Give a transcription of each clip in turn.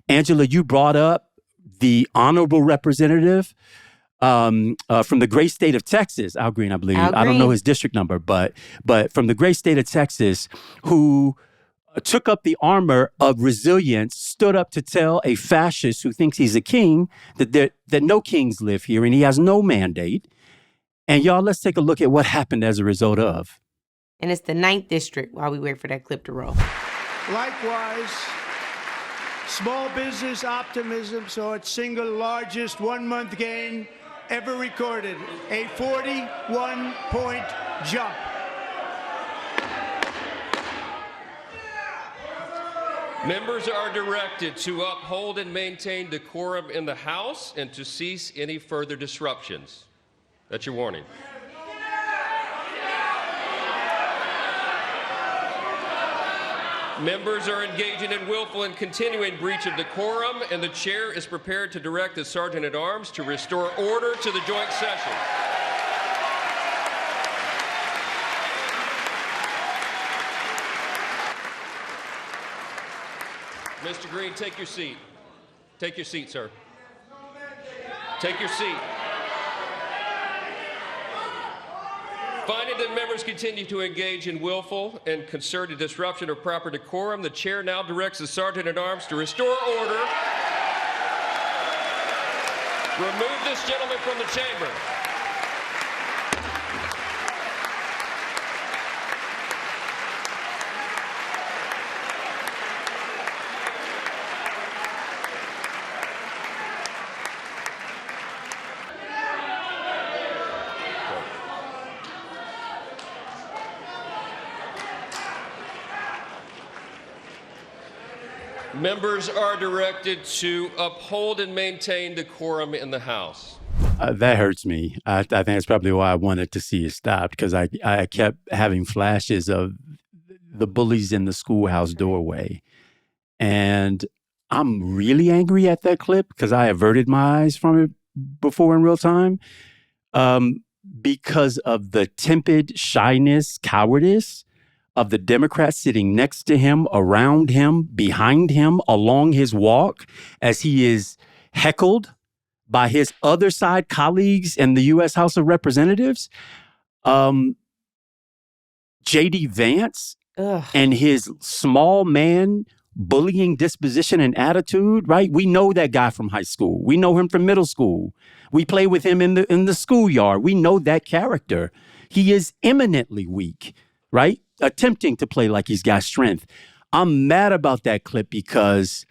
Angela, you brought up the honorable representative from the great state of Texas, Al Green, I believe. I don't know his district number, but from the great state of Texas, who took up the armor of resilience, stood up to tell a fascist who thinks he's a king that no kings live here and he has no mandate. And y'all, let's take a look at what happened as a result of. And it's the 9th district while we wait for that clip to roll. Likewise, small business optimism saw its single largest one-month gain ever recorded, a 41-point jump. Members are directed to uphold and maintain decorum in the House and to cease any further disruptions. That's your warning. Members are engaging in willful and continuing breach of decorum, and the chair is prepared to direct the Sergeant-at-Arms to restore order to the joint session. Mr. Green, take your seat. Take your seat, sir. Take your seat. Finding that members continue to engage in willful and concerted disruption of proper decorum, the chair now directs the Sergeant-at-Arms to restore order. Remove this gentleman from the chamber. Members are directed to uphold and maintain decorum in the House. That hurts me. I think that's probably why I wanted to see it stopped, because I kept having flashes of the bullies in the schoolhouse doorway. And I'm really angry at that clip because I averted my eyes from it before in real time because of the timid shyness, cowardice of the Democrats sitting next to him, around him, behind him, along his walk, as he is heckled by his other side colleagues in the U.S. House of Representatives. J.D. Vance and his small man bullying disposition and attitude, right? We know that guy from high school. We know him from middle school. We play with him in the schoolyard. We know that character. He is eminently weak, right? Attempting to play like he's got strength. I'm mad about that clip because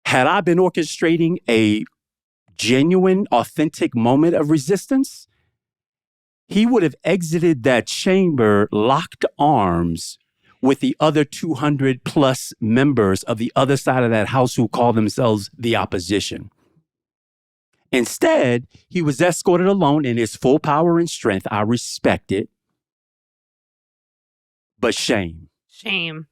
had I been orchestrating a genuine, authentic moment of resistance, he would have exited that chamber locked arms with the other 200 plus members of the other side of that house who call themselves the opposition. Instead, he was escorted alone in his full power and strength. I respect it. But shame. Shame.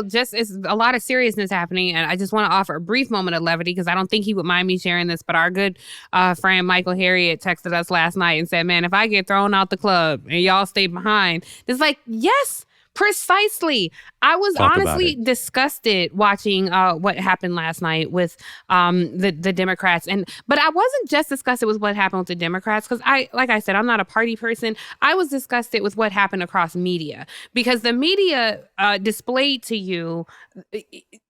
Just it's a lot of seriousness happening. And I just want to offer a brief moment of levity because I don't think he would mind me sharing this. But our good friend Mychael Harriet texted us last night and said, man, if I get thrown out the club and y'all stay behind, it's like, yes, precisely. I was honestly disgusted watching what happened last night with the Democrats. But I wasn't just disgusted with what happened with the Democrats because like I said, I'm not a party person. I was disgusted with what happened across media because the media displayed to you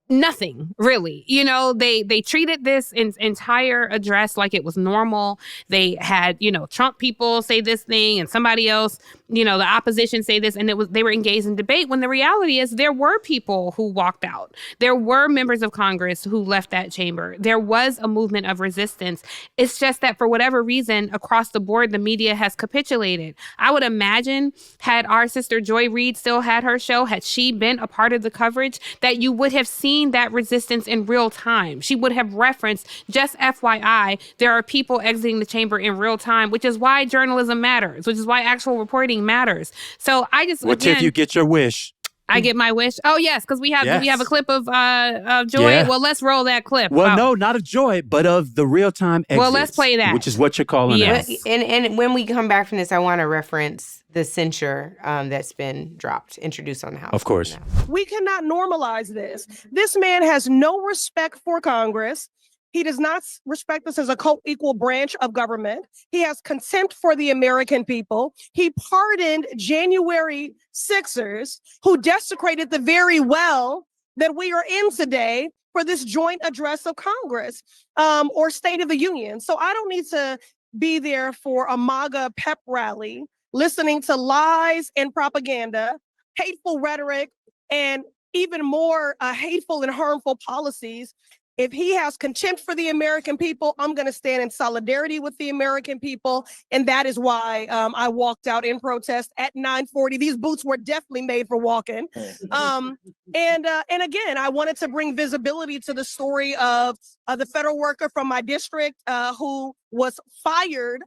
nothing, really. They treated this entire address like it was normal. They had, Trump people say this thing and somebody else, the opposition say this, and they were engaged in debate when the reality is there were people who walked out. There were members of Congress who left that chamber. There was a movement of resistance. It's just that for whatever reason, across the board, the media has capitulated. I would imagine had our sister Joy Reid still had her show, had she been a part of the coverage, that you would have seen that resistance in real time. She would have referenced, just FYI, there are people exiting the chamber in real time, which is why journalism matters, which is why actual reporting matters. So I just, Tiff, you get your wish. I get my wish. Oh yes, because we have a clip of Joy. Yeah. Well, let's roll that clip. Well, no, not of Joy, but of the real-time exits. Well, let's play that. Which is what you're calling Yes. us. And when we come back from this, I want to reference the censure that's been introduced on the House. Of course. We cannot normalize this. This man has no respect for Congress. He does not respect us as a co-equal branch of government. He has contempt for the American people. He pardoned January 6ers who desecrated the very well that we are in today for this joint address of Congress or State of the Union. So I don't need to be there for a MAGA pep rally, listening to lies and propaganda, hateful rhetoric, and even more hateful and harmful policies. If he has contempt for the American people, I'm going to stand in solidarity with the American people. And that is why I walked out in protest at 9:40. These boots were definitely made for walking. And again, I wanted to bring visibility to the story of the federal worker from my district who was fired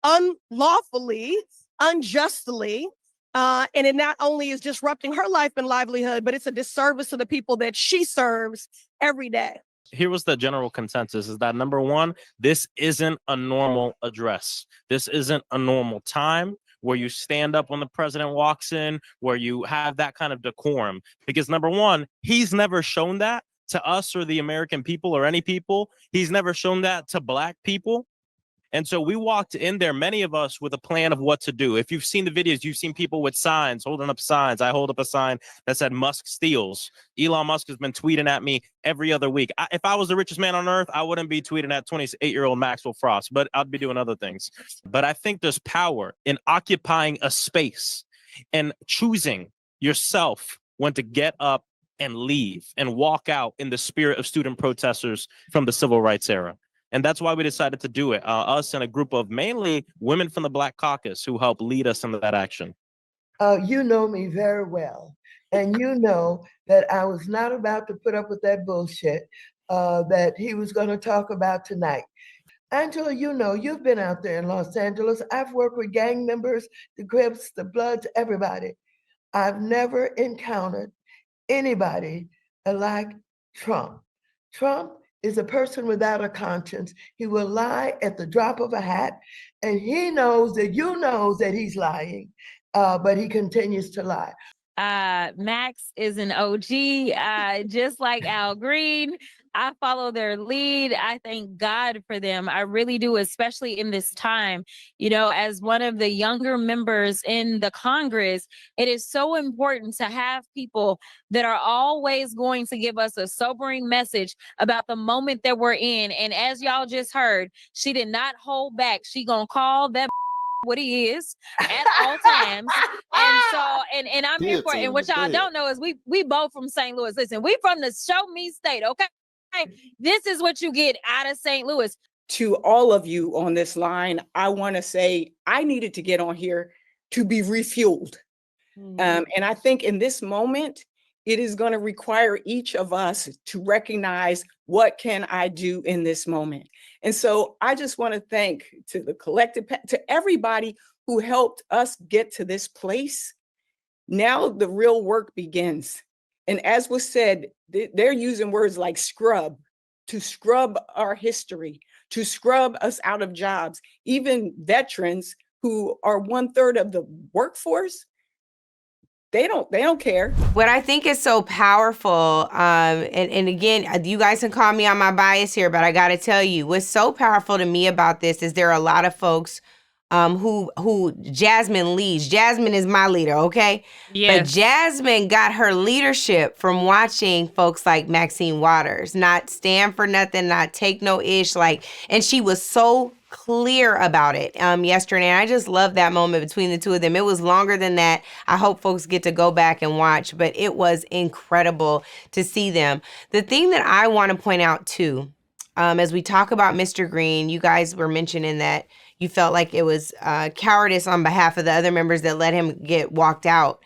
unlawfully, unjustly. And it not only is disrupting her life and livelihood, but it's a disservice to the people that she serves every day. Here was the general consensus is that number one, this isn't a normal address. This isn't a normal time where you stand up when the president walks in, where you have that kind of decorum. Because number one, he's never shown that to us or the American people or any people. He's never shown that to Black people. And so we walked in there, many of us, with a plan of what to do. If you've seen the videos, you've seen people with signs, holding up signs. I hold up a sign that said Musk steals. Elon Musk has been tweeting at me every other week. If I was the richest man on earth, I wouldn't be tweeting at 28-year-old Maxwell Frost, but I'd be doing other things. But I think there's power in occupying a space and choosing yourself when to get up and leave and walk out in the spirit of student protesters from the civil rights era. And that's why we decided to do it. Us and a group of mainly women from the Black Caucus who helped lead us into that action. You know me very well. And you know that I was not about to put up with that bullshit that he was going to talk about tonight. Angela, you know, you've been out there in Los Angeles. I've worked with gang members, the Crips, the Bloods, everybody. I've never encountered anybody like Trump. Trump is a person without a conscience. He will lie at the drop of a hat, and he knows that you know that he's lying, but he continues to lie. Max is an OG, just like Al Green. I follow their lead. I thank God for them. I really do, especially in this time. You know, as one of the younger members in the Congress, it is so important to have people that are always going to give us a sobering message about the moment that we're in. And as y'all just heard, she did not hold back. She gonna call that what he is at all times. And so, and I'm here for it. And what y'all don't know is we both from St. Louis. Listen, we from the show me state, okay? This is what you get out of St. Louis. To all of you on this line, I want to say I needed to get on here to be refueled. And I think in this moment, it is going to require each of us to recognize what can I do in this moment. And so I just want to thank to the collective, to everybody who helped us get to this place. Now the real work begins. And as was said, they're using words like scrub, to scrub our history, to scrub us out of jobs. Even veterans who are 1/3 of the workforce, they don't care. What I think is so powerful, and again, you guys can call me on my bias here, but I got to tell you, what's so powerful to me about this is there are a lot of folks who Jasmine leads. Jasmine is my leader, okay? Yes. But Jasmine got her leadership from watching folks like Maxine Waters, not stand for nothing, not take no ish, and she was so clear about it yesterday. And I just love that moment between the two of them. It was longer than that. I hope folks get to go back and watch, but it was incredible to see them. The thing that I want to point out too, as we talk about Mr. Green, you guys were mentioning that you felt like it was cowardice on behalf of the other members that let him get walked out.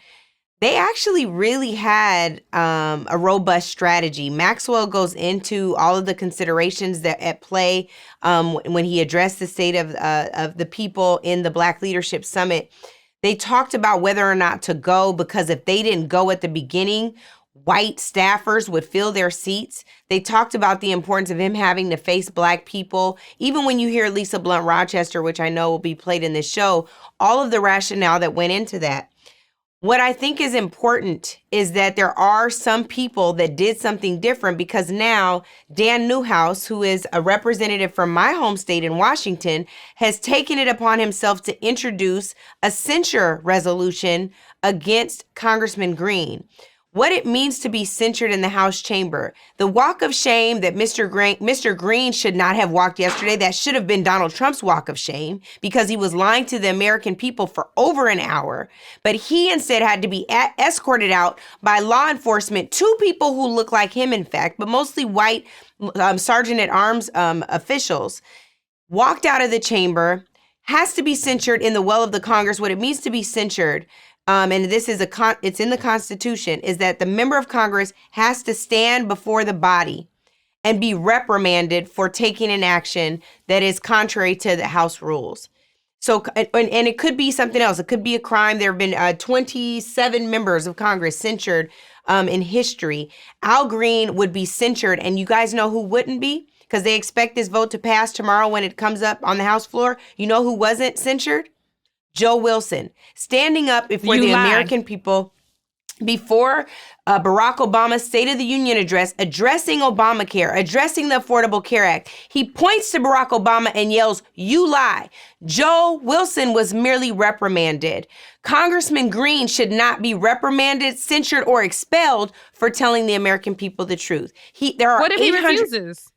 They actually really had a robust strategy. Maxwell goes into all of the considerations that at play when he addressed the state of the people in the Black Leadership Summit. They talked about whether or not to go because if they didn't go at the beginning, white staffers would fill their seats. They talked about the importance of him having to face Black people. Even when you hear Lisa Blunt Rochester, which I know will be played in this show, all of the rationale that went into that. What I think is important is that there are some people that did something different because now Dan Newhouse, who is a representative from my home state in Washington, has taken it upon himself to introduce a censure resolution against Congressman Green. What it means to be censured in the House chamber. The walk of shame that Mr. Green should not have walked yesterday, that should have been Donald Trump's walk of shame because he was lying to the American people for over an hour. But he instead had to be escorted out by law enforcement, 2 people who look like him, in fact, but mostly white sergeant-at-arms officials, walked out of the chamber, has to be censured in the well of the Congress. What it means to be censured, and this is it's in the Constitution, is that the member of Congress has to stand before the body and be reprimanded for taking an action that is contrary to the House rules. So, and it could be something else. It could be a crime. There have been 27 members of Congress censured in history. Al Green would be censured, and you guys know who wouldn't be? Because they expect this vote to pass tomorrow when it comes up on the House floor. You know who wasn't censured? Joe Wilson, standing up before the American people, before Barack Obama's State of the Union address, addressing Obamacare, addressing the Affordable Care Act. He points to Barack Obama and yells, "You lie." Joe Wilson was merely reprimanded. Congressman Green should not be reprimanded, censured, or expelled for telling the American people the truth. What if he refuses?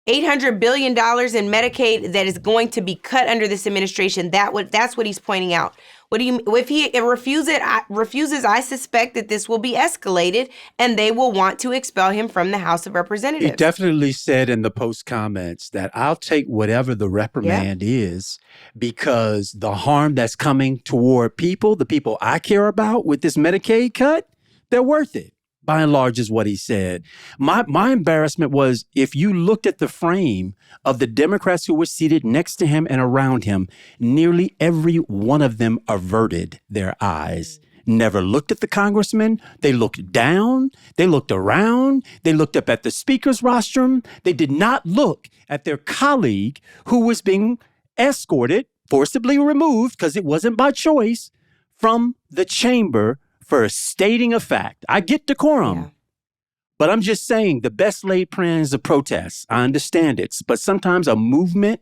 $800 billion in Medicaid that is going to be cut under this administration. That's what he's pointing out. If he refuses, I suspect that this will be escalated and they will want to expel him from the House of Representatives. He definitely said in the post comments that I'll take whatever the reprimand is because the harm that's coming toward people, the people I care about with this Medicaid cut, they're worth it. By and large is what he said. My embarrassment was if you looked at the frame of the Democrats who were seated next to him and around him, nearly every one of them averted their eyes, never looked at the congressman. They looked down. They looked around. They looked up at the speaker's rostrum. They did not look at their colleague who was being escorted, forcibly removed, because it wasn't by choice, from the chamber for stating a fact. I get decorum, but I'm just saying the best laid plans of protest. I understand it, but sometimes a movement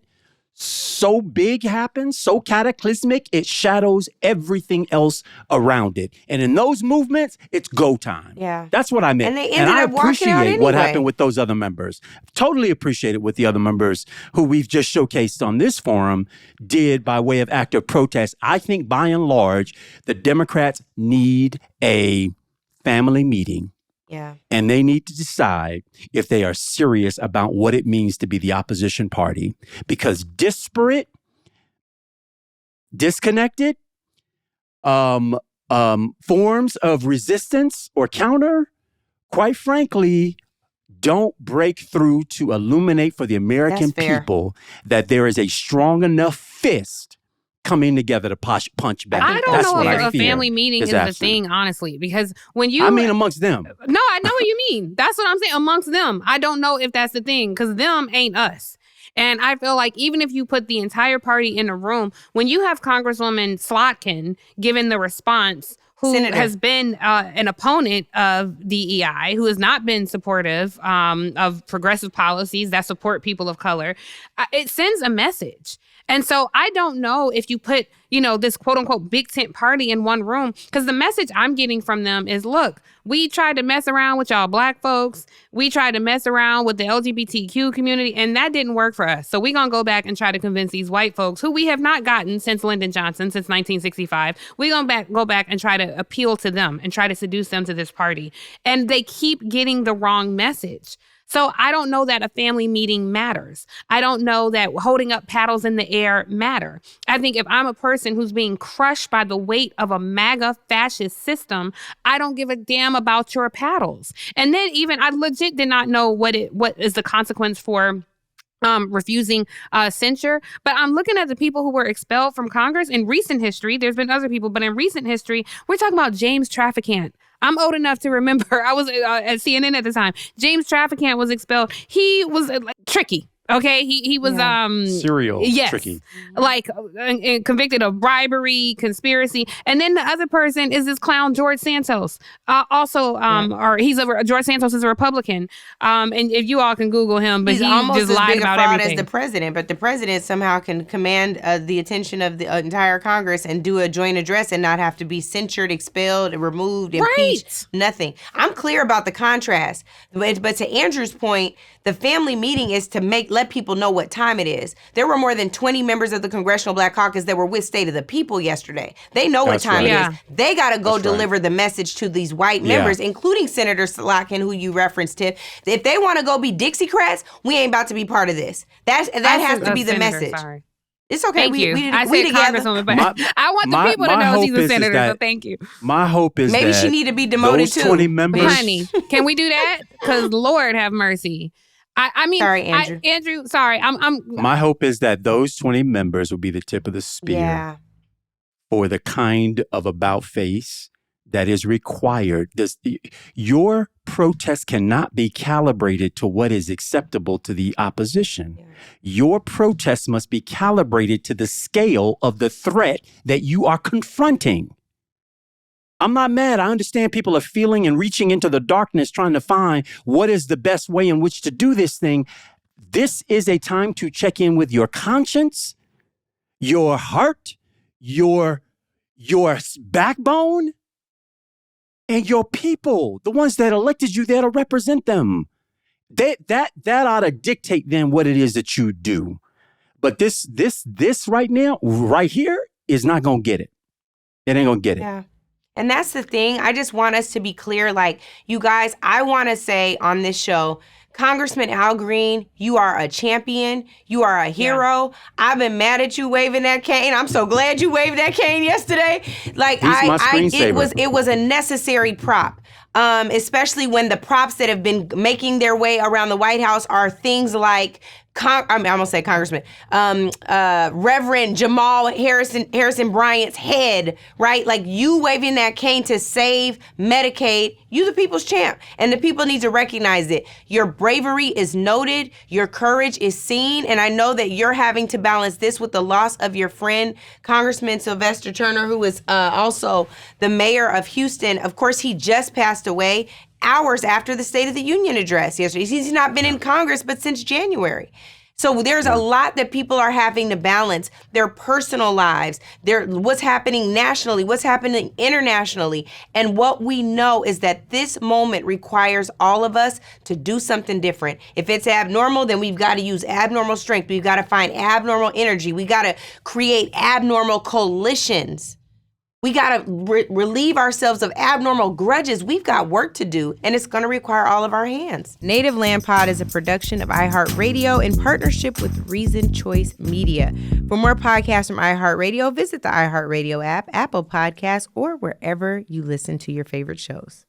so big happens, so cataclysmic, it shadows everything else around it. And in those movements, it's go time. Yeah. That's what I meant. And they ended up walking out anyway. What happened with those other members. Totally appreciate it what the other members who we've just showcased on this forum did by way of active protest. I think by and large, the Democrats need a family meeting. Yeah. And they need to decide if they are serious about what it means to be the opposition party. Because disparate, disconnected forms of resistance or counter, quite frankly, don't break through to illuminate for the American people that there is a strong enough fist coming together to punch back. I don't know if a family meeting is the thing, honestly, because when you... I mean, amongst them. No, I know what you mean. That's what I'm saying, amongst them. I don't know if that's the thing, because them ain't us. And I feel like even if you put the entire party in a room, when you have Congresswoman Slotkin given the response, who has been an opponent of DEI, who has not been supportive of progressive policies that support people of color, it sends a message. And so I don't know if you put, this quote unquote big tent party in one room, because the message I'm getting from them is, look, we tried to mess around with y'all Black folks. We tried to mess around with the LGBTQ community, and that didn't work for us. So we're going to go back and try to convince these white folks who we have not gotten since Lyndon Johnson, since 1965. We're going to go back and try to appeal to them and try to seduce them to this party. And they keep getting the wrong message. So I don't know that a family meeting matters. I don't know that holding up paddles in the air matter. I think if I'm a person who's being crushed by the weight of a MAGA fascist system, I don't give a damn about your paddles. And then even I legit did not know what is the consequence for refusing censure. But I'm looking at the people who were expelled from Congress in recent history. There's been other people, but in recent history, we're talking about James Traficant. I'm old enough to remember. I was at CNN at the time. James Traficant was expelled. He was tricky. Okay, he was serial yes, tricky, like convicted of bribery, conspiracy, and then the other person is this clown George Santos. Or George Santos is a Republican. And if you all can Google him, but he's he almost just as lied big a about fraud everything. as the president. But the president somehow can command the attention of the entire Congress and do a joint address and not have to be censured, expelled, removed, impeached. Nothing. I'm clear about the contrast. But to Andrew's point, the family meeting is to let people know what time it is. There were more than 20 members of the Congressional Black Caucus that were with State of the People yesterday. They know what time it is. They got to go deliver the message to these white members, including Senator Slotkin, who you referenced, Tiff. If they want to go be Dixiecrats, we ain't about to be part of this. That has to be the message. Sorry. It's okay. Thank you. We I said together. Congresswoman, but I want the people to know she's a senator, so thank you. My hope is maybe that she need to be demoted those too. 20 members. Honey, can we do that? Because Lord have mercy. I mean, sorry, Andrew. Andrew, sorry. My hope is that those 20 members will be the tip of the spear for the kind of about face that is required. Your protest cannot be calibrated to what is acceptable to the opposition. Your protest must be calibrated to the scale of the threat that you are confronting. I'm not mad. I understand people are feeling and reaching into the darkness, trying to find what is the best way in which to do this thing. This is a time to check in with your conscience, your heart, your backbone, and your people, the ones that elected you there to represent them. That ought to dictate then what it is that you do. But this right now, right here, is not going to get it. It ain't going to get it. Yeah. And that's the thing. I just want us to be clear. Like, you guys, I want to say on this show, Congressman Al Green, you are a champion. You are a hero. Yeah. I've been mad at you waving that cane. I'm so glad you waved that cane yesterday. Like, it was a necessary prop. Especially when the props that have been making their way around the White House are things like I'm gonna say Congressman, Reverend Jamal Harrison Bryant's head, right? Like, you waving that cane to save Medicaid, you the people's champ, and the people need to recognize it. Your bravery is noted, your courage is seen, and I know that you're having to balance this with the loss of your friend, Congressman Sylvester Turner, who is also the mayor of Houston. Of course, he just passed away hours after the State of the Union address yesterday. He's not been in Congress but since January. So there's a lot that people are having to balance. Their personal lives, what's happening nationally, what's happening internationally. And what we know is that this moment requires all of us to do something different. If it's abnormal, then we've got to use abnormal strength. We've got to find abnormal energy. We got to create abnormal coalitions. We got to relieve ourselves of abnormal grudges. We've got work to do, and it's going to require all of our hands. Native Land Pod is a production of iHeart Radio in partnership with Reason Choice Media. For more podcasts from iHeart Radio, visit the iHeart Radio app, Apple Podcasts, or wherever you listen to your favorite shows.